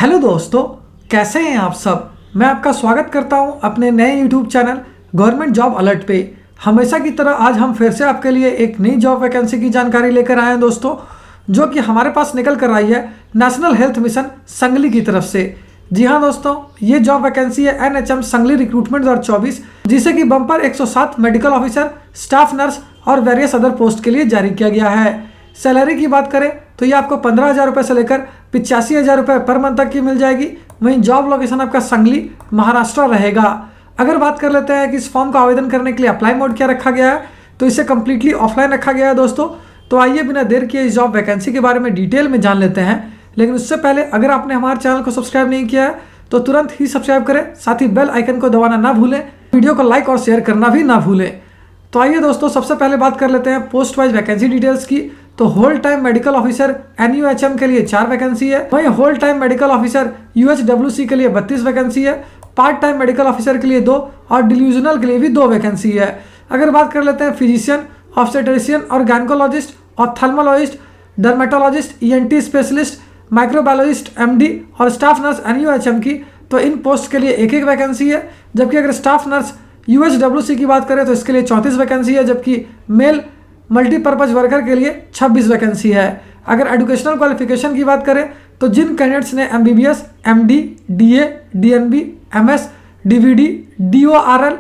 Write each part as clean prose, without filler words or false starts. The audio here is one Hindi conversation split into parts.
हेलो दोस्तों, कैसे हैं आप सब। मैं आपका स्वागत करता हूं अपने नए YouTube channel government job alert पे। हमेशा की तरह आज हम फिर से आपके लिए एक नई जॉब वैकेंसी की जानकारी लेकर आए हैं दोस्तों, जो कि हमारे पास निकल कर आई है नेशनल हेल्थ मिशन संगली की तरफ से। जी हाँ दोस्तों, ये जॉब वैकेंसी है NHM संगली रिक्रूटमेंट 2024, जिसे कि bumper 107 medical officer, staff nurse और वेरियस अदर पोस्ट के लिए जारी किया गया है। सैलरी की बात करें तो ये आपको 15,000 रुपये से लेकर 85,000 रुपये पर मंथ तक की मिल जाएगी। वहीं जॉब लोकेशन आपका संगली महाराष्ट्र रहेगा। अगर बात कर लेते हैं कि इस फॉर्म का आवेदन करने के लिए अप्लाई मोड क्या रखा गया है, तो इसे कम्प्लीटली ऑफलाइन रखा गया है दोस्तों। तो आइए बिना देर किए इस जॉब वैकेंसी के बारे में डिटेल में जान लेते हैं। लेकिन उससे पहले अगर आपने हमारे चैनल को सब्सक्राइब नहीं किया है तो तुरंत ही सब्सक्राइब करें, साथ ही बेल आइकन को दबाना ना भूलें, वीडियो को लाइक और शेयर करना भी ना भूलें। तो आइए दोस्तों, सबसे पहले बात कर लेते हैं पोस्ट वाइज वैकेंसी डिटेल्स की। तो whole time medical officer NUHM के लिए 4 वैकेंसी है। वहीं whole time medical officer UHWC के लिए 32 वैकेंसी है। पार्ट टाइम मेडिकल ऑफिसर के लिए 2 और डिल्यूजनल के लिए भी 2 वैकेंसी है। अगर बात कर लेते हैं फिजिशियन, ऑब्स्टेट्रिशियन और gynaecologist, ophthalmologist, dermatologist, ENT specialist, microbiologist MD और स्टाफ नर्स NUHM की, तो इन पोस्ट के लिए 1-1 वैकेंसी है। जबकि अगर स्टाफ नर्स UHWC की बात करें तो इसके लिए 34 वैकेंसी है, जबकि मेल मल्टीपर्पज वर्कर के लिए 26 वैकेंसी है। अगर एजुकेशनल क्वालिफिकेशन की बात करें तो जिन कैंडिडेट्स ने MBBS, MD, DA, DNB, MS, DVD, DORL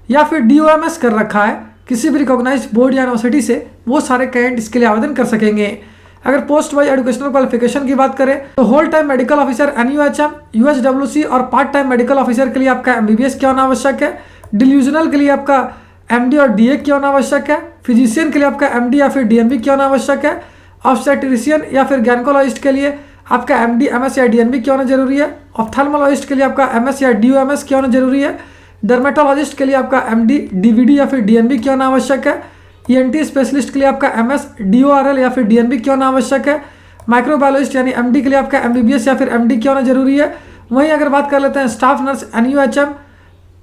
या फिर DOMS कर रखा है किसी भी रिकॉग्नाइज्ड बोर्ड या यूनिवर्सिटी से, वो सारे कैंडिडेट इसके लिए आवेदन कर सकेंगे। अगर पोस्ट वाइज एजुकेशनल क्वालिफिकेशन की बात करें तो whole time medical officer NUHM, UHWC और पार्ट टाइम मेडिकल ऑफिसर के लिए आपका MBBS क्या होना आवश्यक है। डिल्यूजनल के लिए आपका MD और DA क्या होना आवश्यक है। फिजिशियन के लिए आपका MD या फिर DNB क्या होना आवश्यक है। ऑब्स्टेट्रिशियन या फिर गायनेकोलॉजिस्ट के लिए आपका MD, MS या DNB क्या होना जरूरी है। ऑप्थेल्मोलॉजिस्ट के लिए आपका MS या DOMS क्या होना जरूरी है। डर्मेटोलॉजिस्ट के लिए आपका MD, DVD या फिर DNB क्या होना आवश्यक है। ENT स्पेशलिस्ट के लिए आपका MS, DORL या फिर DNB क्या होना आवश्यक है। माइक्रोबायोलॉजिस्ट यानी MD के लिए आपका MBBS या फिर MD क्या होना जरूरी है। वहीं अगर बात कर लेते हैं staff nurse NUHM,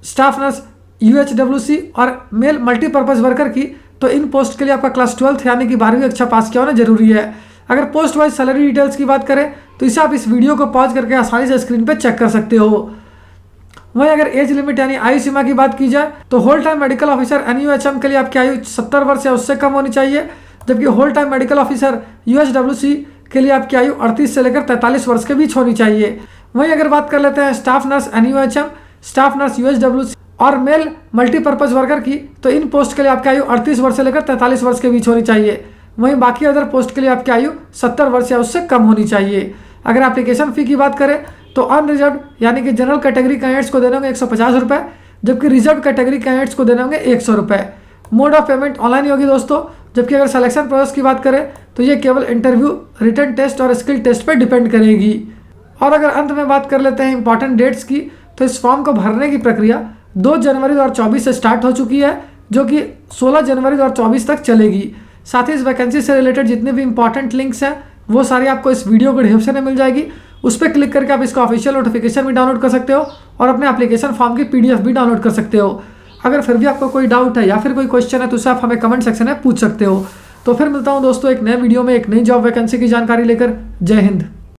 staff nurse UHWC और मेल मल्टीपर्पज वर्कर की, तो इन पोस्ट के लिए आपका क्लास 12th यानी कि 12वीं कक्षा पास किया होना जरूरी है। अगर पोस्ट वाइज सैलरी डिटेल्स की बात करें तो इसे आप इस वीडियो को पॉज करके आसानी से स्क्रीन पे चेक कर सकते हो। वहीं अगर एज लिमिट यानी आयु सीमा की बात की जाए तो whole time medical officer NUHM के लिए आपकी आयु 70 वर्ष या उससे कम होनी चाहिए। जबकि whole time medical officer UHWC के लिए आपकी आयु 38 से लेकर 43 वर्ष के बीच होनी चाहिए। वहीं अगर बात कर लेते हैं staff nurse NUHM, staff nurse UHWC और मेल मल्टीपर्पज वर्कर की, तो इन पोस्ट के लिए आपकी आयु 38 वर्ष से लेकर 43 वर्ष के बीच होनी चाहिए। वहीं बाकी अदर पोस्ट के लिए आपकी आयु 70 वर्ष या उससे कम होनी चाहिए। अगर एप्लीकेशन फ़ी की बात करें तो अनरिजर्व यानी कि जनरल कैटेगरी कैंडिडेट्स को देने होंगे 150 रुपये, जबकि रिजर्व कैटेगरी कैंडिडेट्स को देने होंगे 100 रुपये। मोड ऑफ पेमेंट ऑनलाइन ही होगी दोस्तों। जबकि अगर सिलेक्शन प्रोसेस की बात करें तो ये केवल इंटरव्यू, रिटन टेस्ट और स्किल टेस्ट पर डिपेंड करेगी। और अगर अंत में बात कर लेते हैं इंपॉर्टेंट डेट्स की, तो इस फॉर्म को भरने की प्रक्रिया 2 जनवरी 2024 से स्टार्ट हो चुकी है, जो कि 16 जनवरी 2024 तक चलेगी। साथ ही इस वैकेंसी से रिलेटेड जितने भी इंपॉर्टेंट लिंक्स हैं वो सारी आपको इस वीडियो के डिस्क्रिप्शन में मिल जाएगी। उस पर क्लिक करके आप इसका ऑफिशियल नोटिफिकेशन भी डाउनलोड कर सकते हो और अपने एप्लीकेशन फॉर्म की PDF भी डाउनलोड कर सकते हो। अगर फिर भी आपको कोई डाउट है या फिर कोई क्वेश्चन है तो उसे आप हमें कमेंट सेक्शन में पूछ सकते हो। तो फिर मिलता हूँ दोस्तों एक नए वीडियो में एक नई जॉब वैकेंसी की जानकारी लेकर। जय हिंद।